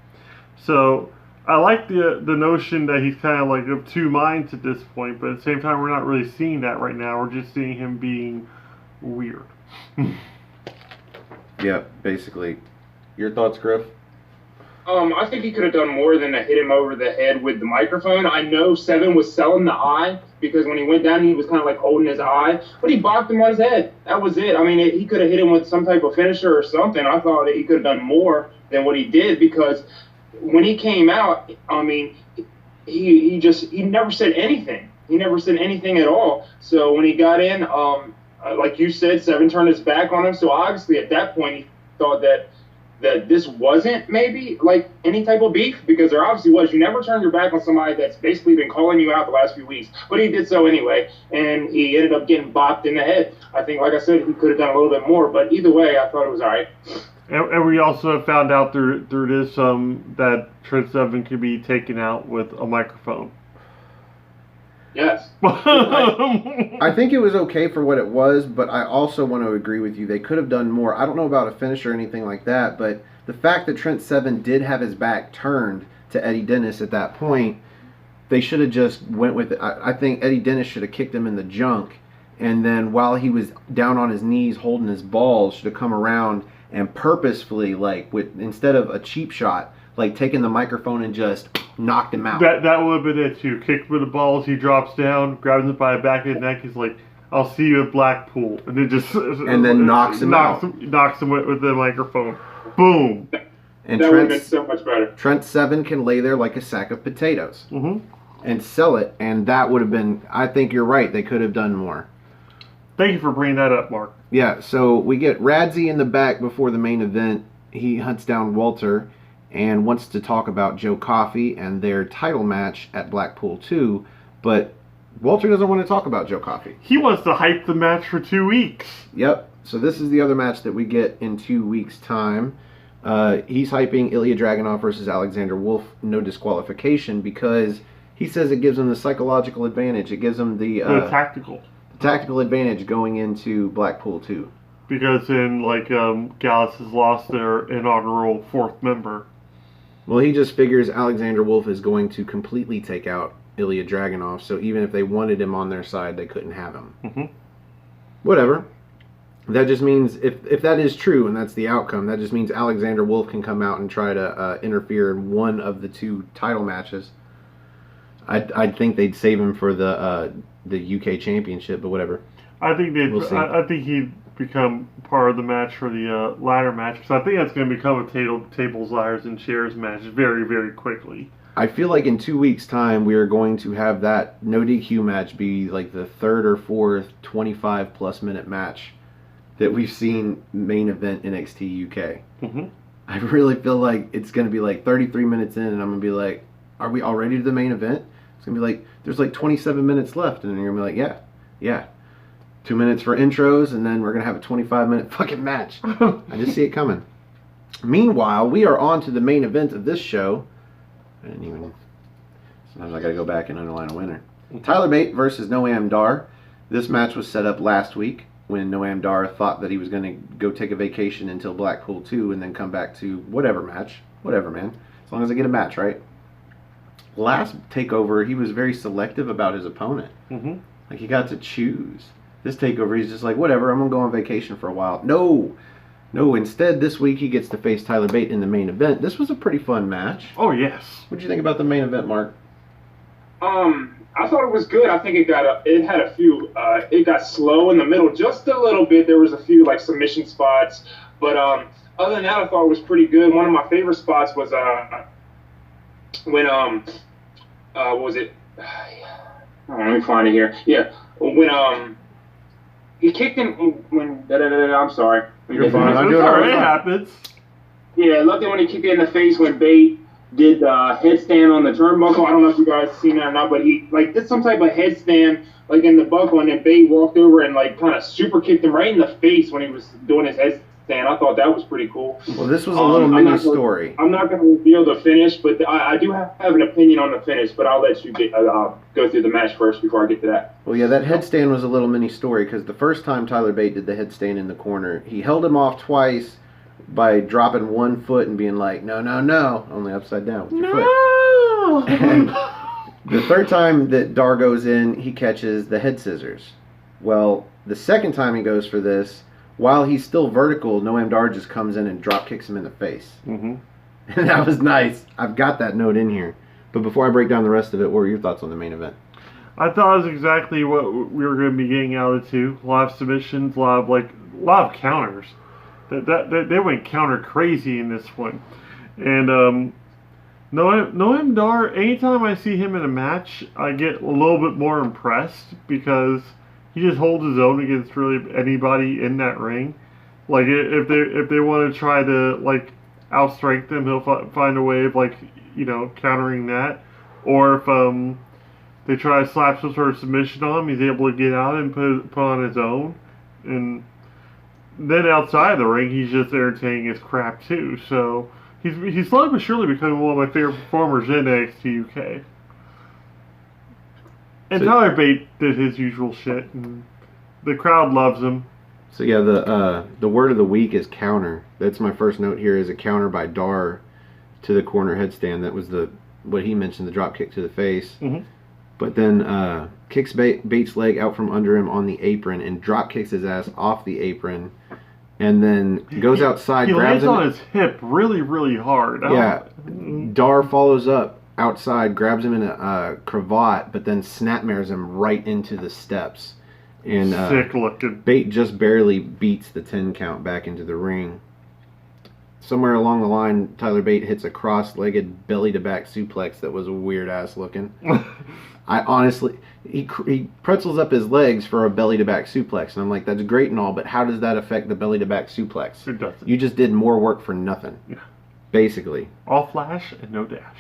S1: So I like the notion that he's kind of like of two minds at this point, but at the same time we're not really seeing that right now. We're just seeing him being weird.
S2: Yeah, basically. Your thoughts, Griff?
S4: I think he could have done more than to hit him over the head with the microphone. I know Seven was selling the eye, because when he went down, he was kind of like holding his eye, but he bopped him on his head. That was it. I mean, he could have hit him with some type of finisher or something. I thought that he could have done more than what he did, because when he came out, I mean, he never said anything. He never said anything at all. So when he got in, like you said, Seven turned his back on him. So obviously at that point, he thought that this wasn't maybe like any type of beef, because there obviously was. You never turn your back on somebody that's basically been calling you out the last few weeks. But he did so anyway, and he ended up getting bopped in the head. I think, like I said, he could have done a little bit more, but either way, I thought it was all right.
S1: And we also found out through this that Trent Seven could be taken out with a microphone.
S4: Yes.
S2: I think it was okay for what it was, but I also want to agree with you. They could have done more. I don't know about a finish or anything like that, but the fact that Trent Seven did have his back turned to Eddie Dennis at that point, they should have just went with it. I think Eddie Dennis should have kicked him in the junk, and then while he was down on his knees holding his balls, should have come around and purposefully, like, instead of a cheap shot, like taking the microphone and just knocked him out.
S1: That would have been it too. Kicked with the balls, he drops down, grabs him by the back of the neck. He's like, "I'll see you at Blackpool," and then knocks him out. Knocks him with the microphone. Boom.
S2: And
S4: that would have been so much better.
S2: Trent Seven can lay there like a sack of potatoes and sell it, and that would have been. I think you're right. They could have done more.
S1: Thank you for bringing that up, Mark.
S2: Yeah. So we get Radzi in the back before the main event. He hunts down Walter and wants to talk about Joe Coffey and their title match at Blackpool 2, but Walter doesn't want to talk about Joe Coffey.
S1: He wants to hype the match for 2 weeks.
S2: Yep. So this is the other match that we get in 2 weeks' time. He's hyping Ilya Dragunov versus Alexander Wolf, no disqualification, because he says it gives him the psychological advantage. It gives him the tactical advantage going into Blackpool 2.
S1: Because then, Gallus has lost their inaugural 4th member.
S2: Well, he just figures Alexander Wolf is going to completely take out Ilya Dragunov, so even if they wanted him on their side, they couldn't have him. Whatever. That just means, if that is true, and that's the outcome, that just means Alexander Wolf can come out and try to interfere in one of the 2 title matches. I'd think they'd save him for the UK Championship, but whatever.
S1: I think I think he'd become part of the match for the ladder match, because I think that's going to become a tables, ladders, and chairs match very, very quickly.
S2: I feel like in 2 weeks' time we are going to have that no DQ match be like the 3rd or 4th 25-plus minute match that we've seen main event NXT UK. I really feel like it's going to be like 33 minutes in, and I'm going to be like, are we already to the main event? It's going to be like, there's like 27 minutes left, and then you're going to be like, yeah. 2 minutes for intros, and then we're going to have a 25-minute fucking match. I just see it coming. Meanwhile, we are on to the main event of this show. Sometimes I gotta go back and underline a winner. Tyler Bate versus Noam Dar. This match was set up last week when Noam Dar thought that he was going to go take a vacation until Blackpool 2 and then come back to whatever match. Whatever, man. As long as I get a match, right? Last takeover, he was very selective about his opponent.
S1: Mm-hmm.
S2: Like, he got to choose. This takeover, he's just like, whatever, I'm going to go on vacation for a while. No, instead, this week he gets to face Tyler Bate in the main event. This was a pretty fun match.
S1: Oh, yes.
S2: What did you think about the main event, Mark?
S4: I thought it was good. I think it had a few. It got slow in the middle just a little bit. There was a few like submission spots, but other than that, I thought it was pretty good. One of my favorite spots was when what was it? Let me find it here. Yeah, when he kicked him when I'm sorry.
S1: You're fine. It's all right. It happens.
S4: Yeah, I loved it when he kicked it in the face when Bate did headstand on the turnbuckle. I don't know if you guys seen that or not, but he like did some type of headstand like in the buckle, and then Bate walked over and like kind of super kicked him right in the face when he was doing his headstand. I thought that was pretty cool.
S2: Well, this was a little mini story.
S4: I'm not going to reveal the finish, but I do have an opinion on the finish, but I'll let you go through the match first before I get to that.
S2: Well, yeah, that headstand was a little mini story because the first time Tyler Bate did the headstand in the corner, he held him off twice by dropping one foot and being like, no, only upside down with your foot. And the third time that Dar goes in, he catches the head scissors. Well, the second time he goes for this, while he's still vertical, Noam Dar just comes in and drop kicks him in the face.
S1: Mm-hmm.
S2: And that was nice. I've got that note in here. But before I break down the rest of it, what were your thoughts on the main event?
S1: I thought it was exactly what we were going to be getting out of it too. A lot of submissions, a lot of counters. They went counter crazy in this one. And Noam Dar, anytime I see him in a match, I get a little bit more impressed because he just holds his own against really anybody in that ring. Like if they want to try to like outstrength him, he'll find a way of countering that. Or if they try to slap some sort of submission on him, he's able to get out and put on his own. And then outside the ring, he's just entertaining his crap too. So he's slowly but surely becoming one of my favorite performers in NXT UK. And Tyler Bate did his usual shit, and the crowd loves him.
S2: So yeah, the word of the week is counter. That's my first note here, is a counter by Dar to the corner headstand. That was what he mentioned, the drop kick to the face. Mm-hmm. But then kicks Bates' leg out from under him on the apron and drop kicks his ass off the apron, and then goes outside.
S1: He
S2: grabs
S1: lands
S2: him
S1: on his hip really, really hard.
S2: Yeah, Dar follows up outside, grabs him in a cravat, but then snapmares him right into the steps. And
S1: sick looking.
S2: Bate just barely beats the 10 count back into the ring. Somewhere along the line, Tyler Bate hits a cross-legged belly-to-back suplex that was weird-ass looking. I honestly, he pretzels up his legs for a belly-to-back suplex, and I'm like, that's great and all, but how does that affect the belly-to-back suplex?
S1: It doesn't.
S2: You just did more work for nothing.
S1: Yeah.
S2: Basically.
S1: All flash and no dash.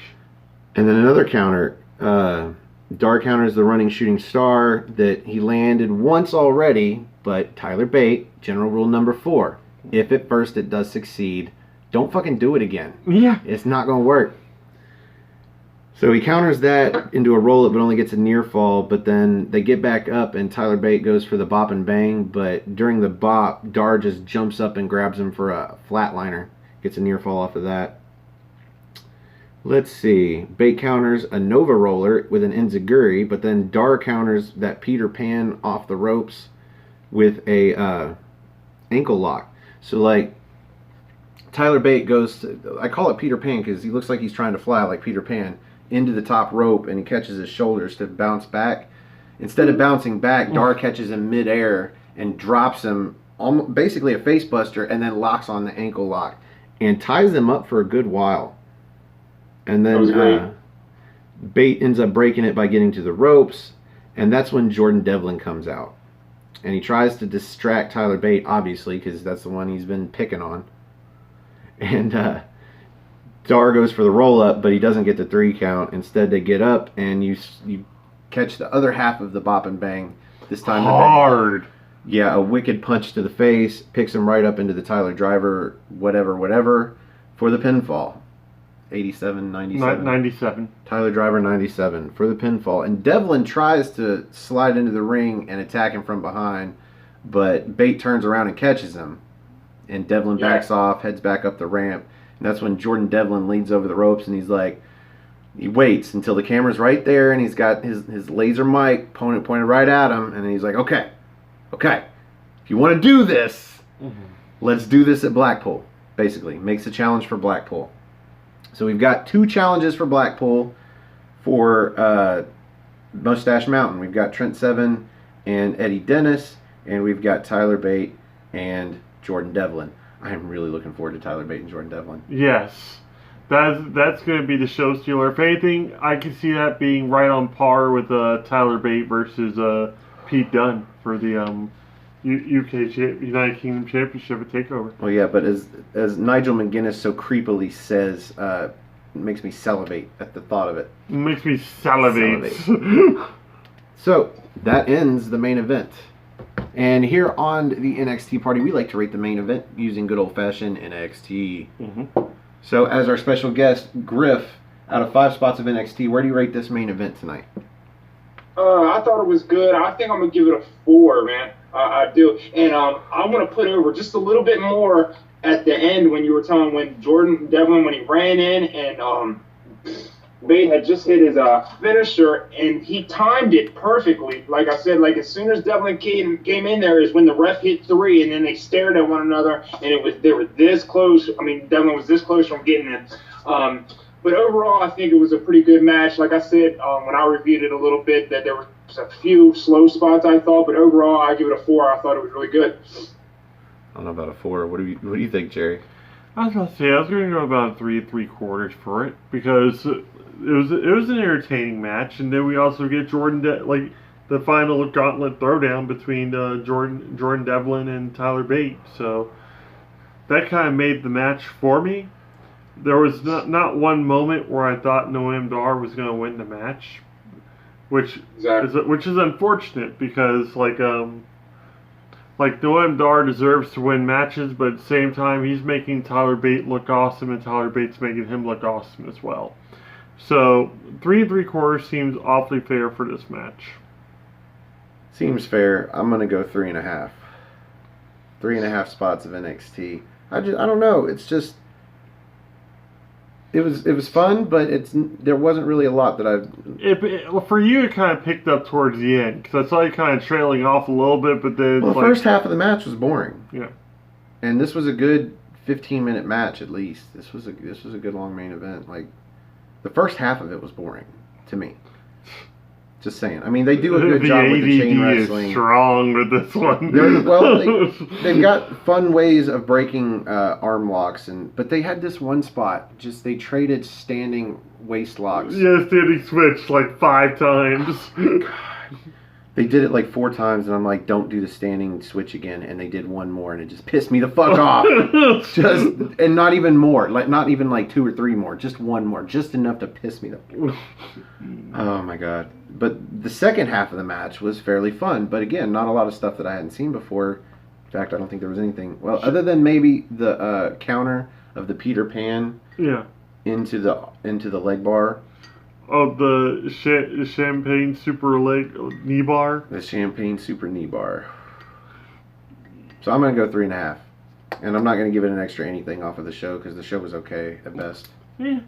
S2: And then another counter, Dar counters the running shooting star that he landed once already, but Tyler Bate, general rule number 4, if at first it does succeed, don't fucking do it again.
S1: Yeah.
S2: It's not going to work. So he counters that into a roll-up, but only gets a near fall, but then they get back up and Tyler Bate goes for the bop and bang, but during the bop, Dar just jumps up and grabs him for a flatliner. Gets a near fall off of that. Let's see. Bate counters a Nova Roller with an Enziguri, but then Dar counters that Peter Pan off the ropes with a ankle lock. So, like, Tyler Bate goes to, I call it Peter Pan because he looks like he's trying to fly like Peter Pan, into the top rope, and he catches his shoulders to bounce back. Instead of bouncing back, Dar catches him midair and drops him, basically a face buster, and then locks on the ankle lock and ties them up for a good while. And then Bate ends up breaking it by getting to the ropes, and that's when Jordan Devlin comes out. And he tries to distract Tyler Bate, obviously, because that's the one he's been picking on. And Dar goes for the roll-up, but he doesn't get the 3 count. Instead, they get up, and you catch the other half of the bop and bang. This time
S1: hard.
S2: Yeah, a wicked punch to the face, picks him right up into the Tyler Driver, whatever. for the pinfall. 87, 97.
S1: 97.
S2: Tyler Driver, 97 for the pinfall. And Devlin tries to slide into the ring and attack him from behind, but Bate turns around and catches him. And Devlin backs off, heads back up the ramp. And that's when Jordan Devlin leans over the ropes and he waits until the camera's right there and he's got his laser mic pointed right at him. And then he's like, okay, if you want to do this, let's do this at Blackpool. Basically, makes a challenge for Blackpool. So we've got 2 challenges for Blackpool for Mustache Mountain. We've got Trent Seven and Eddie Dennis, and we've got Tyler Bate and Jordan Devlin. I am really looking forward to Tyler Bate and Jordan Devlin.
S1: Yes. That's going to be the show stealer. If anything, I can see that being right on par with Tyler Bate versus Pete Dunne for the UK United Kingdom Championship at TakeOver.
S2: Well, yeah, but as Nigel McGuinness so creepily says, it makes me salivate at the thought of it.
S1: It makes me salivate.
S2: So, that ends the main event. And here on the NXT Party, we like to rate the main event using good old-fashioned NXT. So, as our special guest, Griff, out of 5 spots of NXT, where do you rate this main event tonight?
S4: I thought it was good. I think I'm going to give it a 4, man. I do. And I'm going to put over just a little bit more at the end when you were telling when Jordan Devlin, when he ran in and Bate had just hit his finisher and he timed it perfectly. Like I said, like as soon as Devlin came in there is when the ref hit 3 and then they stared at one another and they were this close. I mean, Devlin was this close from getting it. But overall, I think it was a pretty good match. Like I said, when I reviewed it a little bit, that there were a few slow spots I thought, but overall, I give it a 4. I thought it was really good.
S2: I don't know about a 4. What do you think, Jerry?
S1: I was going to say I was going to go about 3 3/4 for it because it was an entertaining match, and then we also get the final gauntlet throwdown between Jordan Devlin and Tyler Bate. So that kind of made the match for me. There was not one moment where I thought Noam Dar was going to win the match, which is unfortunate because Noam Dar deserves to win matches, but at the same time he's making Tyler Bate look awesome, and Tyler Bate's making him look awesome as well. So 3 3/4 seems awfully fair for this match.
S2: Seems fair. I'm gonna go 3.5. 3.5 spots of NXT. I don't know. It's just. It was fun, but there wasn't really a lot that
S1: for you, it kind of picked up towards the end because I saw you kind of trailing off a little bit, but then
S2: the first half of the match was boring.
S1: Yeah,
S2: and this was a good 15-minute match at least. This was a good long main event. Like the first half of it was boring to me. Just saying. I mean, they do a good job with the chain wrestling.
S1: Is strong with this one.
S2: They've got fun ways of breaking arm locks, but they had this one spot. Just they traded standing waist locks.
S1: Yeah, standing switch like 5 times.
S2: They did it like 4 times, and I'm like, don't do the standing switch again. And they did one more, and it just pissed me the fuck off. And not even more, not even like 2 or 3 more, just one more, just enough to piss me the. Oh my god! But the second half of the match was fairly fun, but again, not a lot of stuff that I hadn't seen before. In fact, I don't think there was anything. Well, other than maybe the counter of the Peter Pan.
S1: Yeah.
S2: Into the leg bar.
S1: Oh, the champagne super knee bar?
S2: The champagne super knee bar. So I'm going to go 3.5. And I'm not going to give it an extra anything off of the show because the show was okay at best.
S1: Yeah.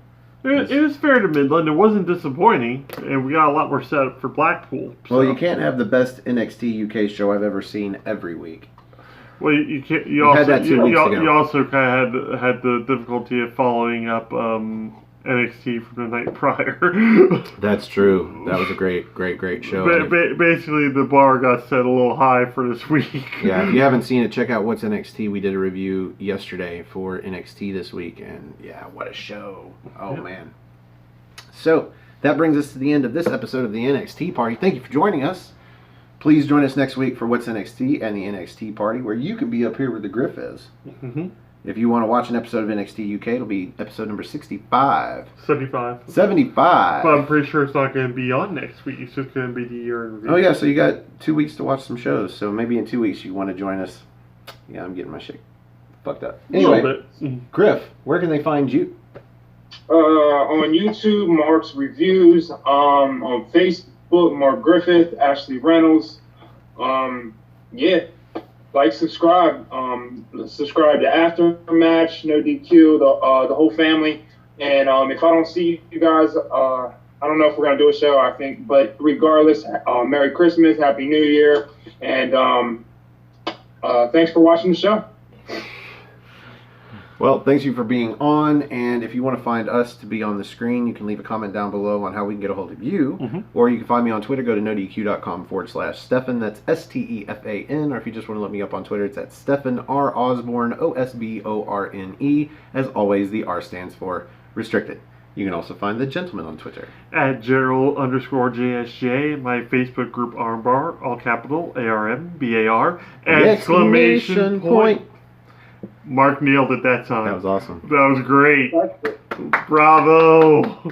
S1: It was fair to Midland. It wasn't disappointing. And we got a lot more set up for Blackpool. So.
S2: Well, you can't have the best NXT UK show I've ever seen every week.
S1: Well, you can't. You also kind of had the difficulty of following up NXT from the night prior.
S2: That's true. That was a great show.
S1: Basically, the bar got set a little high for this week.
S2: Yeah, if you haven't seen it, check out What's NXT. We did a review yesterday for NXT this week, and yeah, what a show. Oh, man. So, that brings us to the end of this episode of the NXT Party. Thank you for joining us. Please join us next week for What's NXT and the NXT Party, where you can be up here where the Griff is. Mm-hmm. If you want to watch an episode of NXT UK, it'll be episode number 65.
S1: 75.
S2: 75.
S1: But I'm pretty sure it's not going to be on next week. It's just going to be the year in review.
S2: Oh, yeah, so you got 2 weeks to watch some shows. So maybe in 2 weeks you want to join us. Yeah, I'm getting my shit fucked up.
S1: A little
S2: Anyway,
S1: bit.
S2: Griff, where can they find you?
S4: On YouTube, Mark's Reviews. On Facebook, Mark Griffith, Ashley Reynolds. Yeah. Like, subscribe. Subscribe to Aftermatch, No DQ, the whole family. And if I don't see you guys, I don't know if we're gonna do a show. I think, but regardless, Merry Christmas, Happy New Year, and thanks for watching the show.
S2: Well, thanks you for being on, and if you want to find us to be on the screen, you can leave a comment down below on how we can get a hold of you, or you can find me on Twitter. Go to nodq.com/Stefan, that's STEFAN, or if you just want to look me up on Twitter, it's at Stefan R. Osborne, OSBORNE. As always, the R stands for restricted. You can also find the gentleman on Twitter.
S1: At Gerald_JSJ, my Facebook group Armbar, all capital, ARMBAR, exclamation point. Mark nailed it that time.
S2: That was awesome.
S1: That was great. Bravo.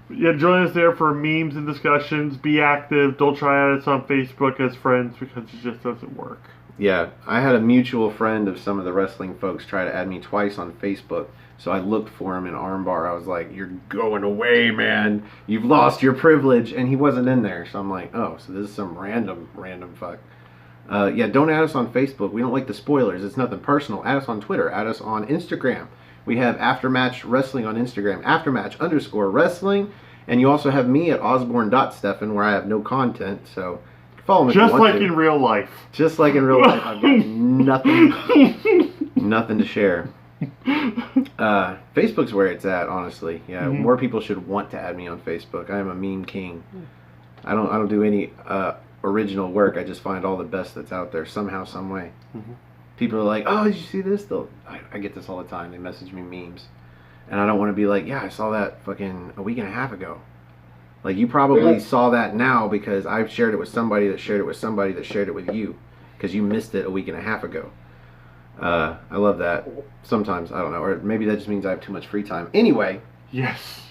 S1: Yeah, join us there for memes and discussions. Be active. Don't try us on Facebook as friends because it just doesn't work.
S2: Yeah, I had a mutual friend of some of the wrestling folks try to add me twice on Facebook. So I looked for him in Armbar. I was like, you're going away, man. You've lost your privilege. And he wasn't in there. So I'm like, oh, so this is some random fuck. Yeah, don't add us on Facebook. We don't like the spoilers. It's nothing personal. Add us on Twitter. Add us on Instagram. We have Aftermatch Wrestling on Instagram. Aftermatch_wrestling. And you also have me at Osborne.Stefan, where I have no content. So follow me if you want to.
S1: Just like in real life.
S2: Just like in real life. I've got nothing to share. Facebook's where it's at, honestly. Yeah, more people should want to add me on Facebook. I am a meme king. I don't do any original work. I just find all the best that's out there somehow, some way. People are like, oh, did you see this? I get this all the time. They message me memes, and I don't want to be like, yeah, I saw that fucking a week and a half ago. Like, you probably saw that now because I've shared it with somebody that shared it with somebody that shared it with you because you missed it a week and a half ago. I love that. Sometimes, I don't know, or maybe that just means I have too much free time. Anyway,
S1: yes.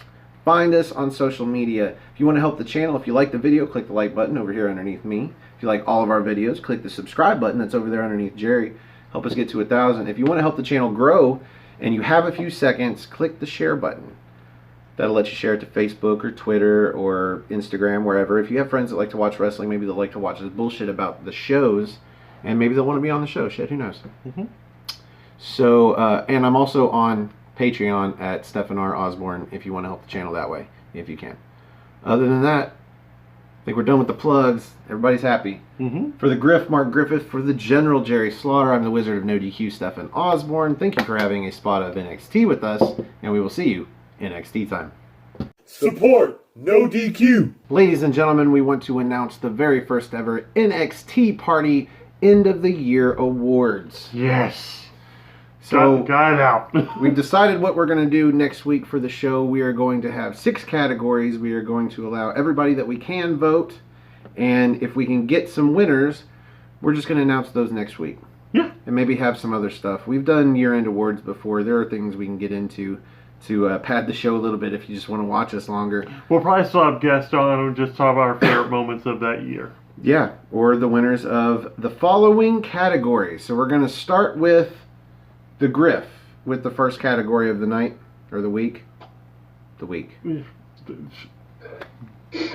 S2: Find us on social media. If you want to help the channel, if you like the video, click the like button over here underneath me. If you like all of our videos, click the subscribe button that's over there underneath Jerry. Help us get to 1,000. If you want to help the channel grow and you have a few seconds, click the share button. That'll let you share it to Facebook or Twitter or Instagram, wherever. If you have friends that like to watch wrestling, maybe they'll like to watch this bullshit about the shows, and maybe they'll want to be on the show. Shit, who knows? So, and I'm also on Patreon at Stefan R. Osborne if you want to help the channel that way, if you can. Other than that, I think we're done with the plugs. Everybody's happy. For the Griff, Mark Griffith. For the General, Jerry Slaughter. I'm the Wizard of No DQ, Stefan Osborne. Thank you for having a spot of NXT with us, and we will see you in NXT time.
S3: Support No DQ.
S2: Ladies and gentlemen, we want to announce the very first ever NXTea Party End of the Year Awards.
S1: Yes.
S2: So
S1: got it out.
S2: We've decided what we're going to do next week for the show. We are going to have 6 categories. We are going to allow everybody that we can vote. And if we can get some winners, we're just going to announce those next week.
S1: Yeah.
S2: And maybe have some other stuff. We've done year-end awards before. There are things we can get into to pad the show a little bit if you just want to watch us longer.
S1: We'll probably still have guests on and just talk about our favorite moments of that year.
S2: Yeah, or the winners of the following categories. So we're going to start with the Griff with the first category of the night, or the week. The week.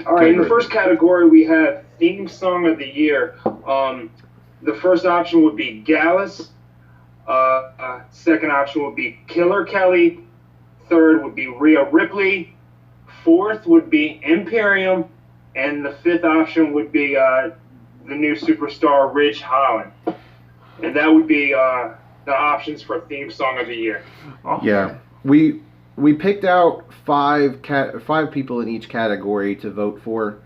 S4: All right, in the first category, we have Theme Song of the Year. The first option would be Gallus. Second option would be Killer Kelly. Third would be Rhea Ripley. Fourth would be Imperium. And the fifth option would be the new superstar, Ridge Holland. And that would be the options for Theme Song of the Year.
S2: Yeah, we picked out five people in each category to vote for.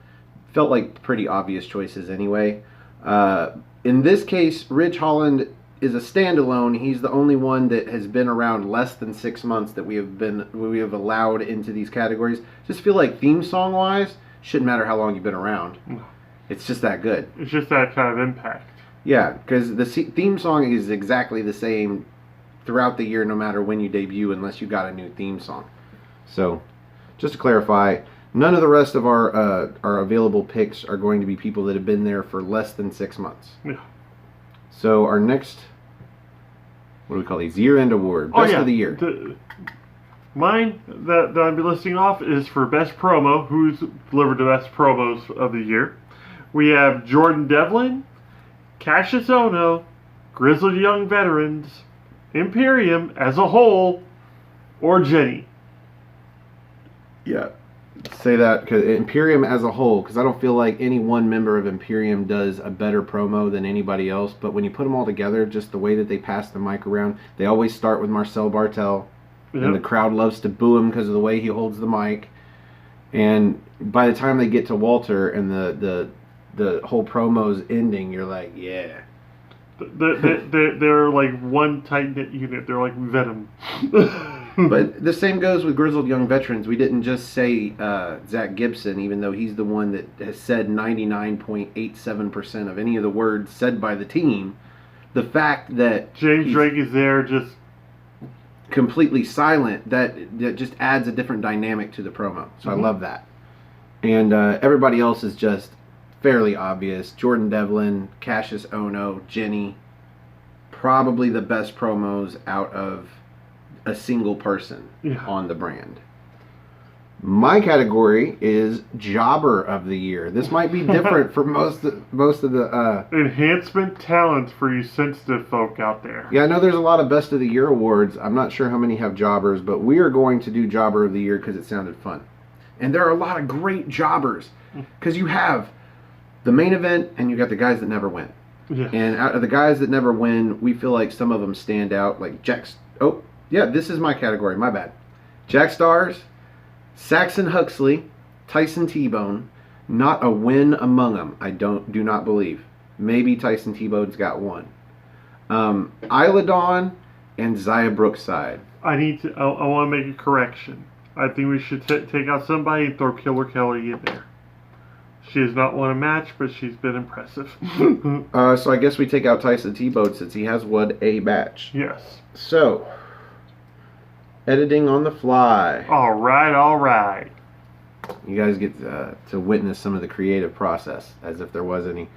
S2: Felt like pretty obvious choices anyway. In this case, Ridge Holland is a standalone. He's the only one that has been around less than 6 months that we have allowed into these categories. Just feel like theme song wise, shouldn't matter how long you've been around. It's just that good.
S1: It's just that kind of impact.
S2: Yeah, because the theme song is exactly the same throughout the year, no matter when you debut, unless you got a new theme song. So, just to clarify, none of the rest of our available picks are going to be people that have been there for less than 6 months.
S1: Yeah.
S2: So our next What do we call these? Year-end award. Best of the year.
S1: Mine that I'll be listing off is for best promo. Who's delivered the best promos of the year? We have Jordan Devlin, Cassius Ohno, Grizzled Young Veterans, Imperium as a whole, or Jenny.
S2: Yeah. Say that because Imperium as a whole, because I don't feel like any one member of Imperium does a better promo than anybody else. But when you put them all together, just the way that they pass the mic around, they always start with Marcel Bartel, and the crowd loves to boo him because of the way he holds the mic. And by the time they get to Walter and the whole promo's ending, you're like, yeah.
S1: They're like one tight knit unit. They're like Venom.
S2: But the same goes with Grizzled Young Veterans. We didn't just say Zach Gibson, even though he's the one that has said 99.87% of any of the words said by the team. The fact that
S1: James Drake is there just
S2: completely silent, that just adds a different dynamic to the promo. So I love that. And everybody else is just fairly obvious. Jordan Devlin, Cassius Ohno, Jenny. Probably the best promos out of a single person on the brand. My category is Jobber of the Year. This might be different for most of the
S1: enhancement talent for you sensitive folk out there.
S2: Yeah, I know there's a lot of Best of the Year awards. I'm not sure how many have jobbers, but we are going to do Jobber of the Year because it sounded fun. And there are a lot of great jobbers because you have the main event and you got the guys that never win.
S1: Yeah.
S2: And out of the guys that never win, we feel like some of them stand out, like Jax. Oh, yeah, this is my category. My bad. Jack Stars, Saxon Huxley, Tyson T-Bone. Not a win among them. I do not believe. Maybe Tyson T-Bone's got one. Isla Dawn and Zaya Brookside.
S1: I want to make a correction. I think we should take out somebody and throw Killer Kelly in there. She has not won a match, but she's been impressive.
S2: So I guess we take out Tyson T-Bone since he has won a match.
S1: Yes.
S2: So, editing on the fly.
S1: All right.
S2: You guys get to witness some of the creative process, as if there was any.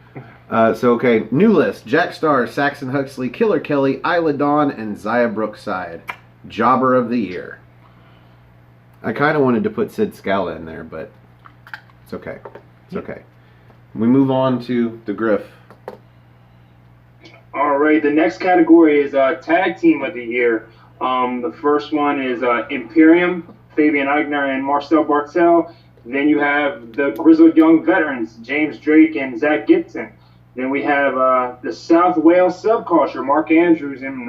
S2: Okay, new list. Jack Starr, Saxon Huxley, Killer Kelly, Isla Dawn, and Zaya Brookside. Jobber of the Year. I kind of wanted to put Sid Scala in there, but it's okay. It's okay. We move on to the Griff.
S4: All right, the next category is Tag Team of the Year. The first one is Imperium, Fabian Eichner and Marcel Bartel. Then you have the Grizzled Young Veterans, James Drake and Zach Gibson. Then we have the South Wales Subculture, Mark Andrews and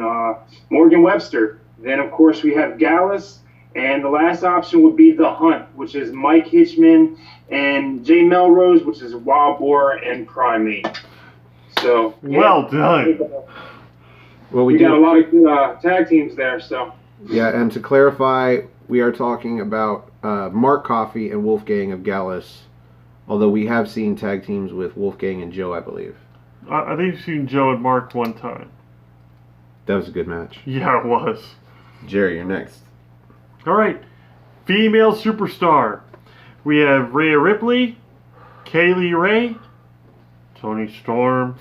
S4: Morgan Webster. Then, of course, we have Gallus. And the last option would be The Hunt, which is Mike Hitchman and Jay Melrose, which is Wild Boar and Primate. So, yeah.
S1: Well done.
S2: Well,
S4: we got a lot of good tag teams there. So.
S2: Yeah, and to clarify, we are talking about Mark Coffey and Wolfgang of Gallus, although we have seen tag teams with Wolfgang and Joe, I believe.
S1: I think you've seen Joe and Mark one time.
S2: That was a good match.
S1: Yeah, it was.
S2: Jerry, you're next.
S1: All right. Female superstar. We have Rhea Ripley, Kaylee Ray, Toni Storm,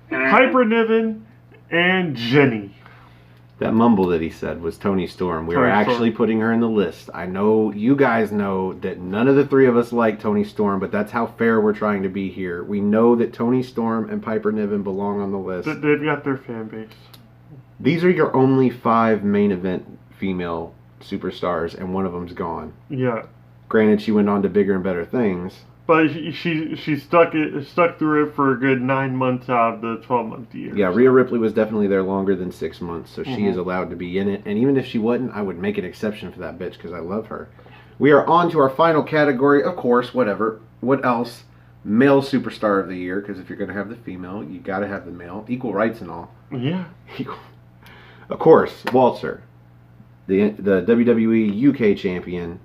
S1: Piper Niven, and Jenny.
S2: That mumble that he said was Toni Storm. We were actually putting her in the list. I know you guys know that none of the three of us like Toni Storm, but that's how fair we're trying to be here. We know that Toni Storm and Piper Niven belong on the list.
S1: They've got their fan base.
S2: These are your only 5 main event female superstars, and one of them's gone.
S1: Yeah.
S2: Granted, she went on to bigger and better things.
S1: But she stuck through it for a good 9 months out of the 12-month year.
S2: Yeah, Rhea Ripley was definitely there longer than 6 months, so she is allowed to be in it. And even if she wasn't, I would make an exception for that bitch because I love her. We are on to our final category, of course, whatever. What else? Male superstar of the year, because if you're going to have the female, you got to have the male. Equal rights and all.
S1: Yeah.
S2: Of course, Walter, the WWE UK champion,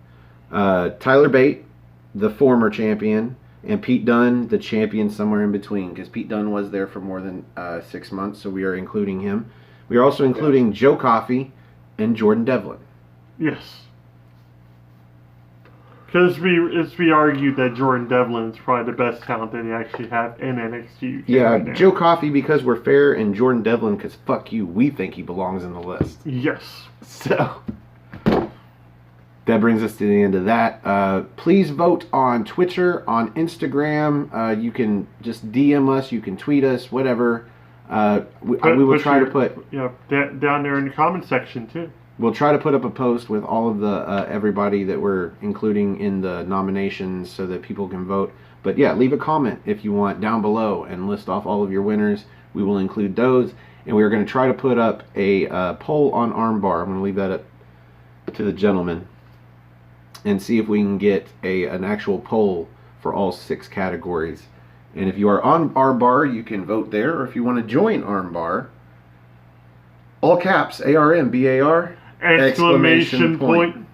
S2: Tyler Bate, the former champion, and Pete Dunne, the champion somewhere in between, because Pete Dunne was there for more than 6 months, so we are including him. We are also including Joe Coffey and Jordan Devlin.
S1: Yes. Because it's be argued that Jordan Devlin is probably the best talent that they actually have in NXT UK.
S2: Yeah,
S1: right now.
S2: Joe Coffey, because we're fair, and Jordan Devlin, because fuck you, we think he belongs in the list.
S1: Yes.
S2: So, that brings us to the end of that. Please vote on Twitter, on Instagram. You can just DM us, you can tweet us, whatever. We will try to put...
S1: Yeah, down there in the comment section, too.
S2: We'll try to put up a post with all of the everybody that we're including in the nominations so that people can vote. But yeah, leave a comment if you want down below and list off all of your winners. We will include those. And we're going to try to put up a poll on armbar. I'm going to leave that up to the gentleman. And see if we can get an actual poll for all 6 categories. And if you are on armbar, you can vote there. Or if you want to join armbar, all caps, ARMBAR.
S1: Exclamation point.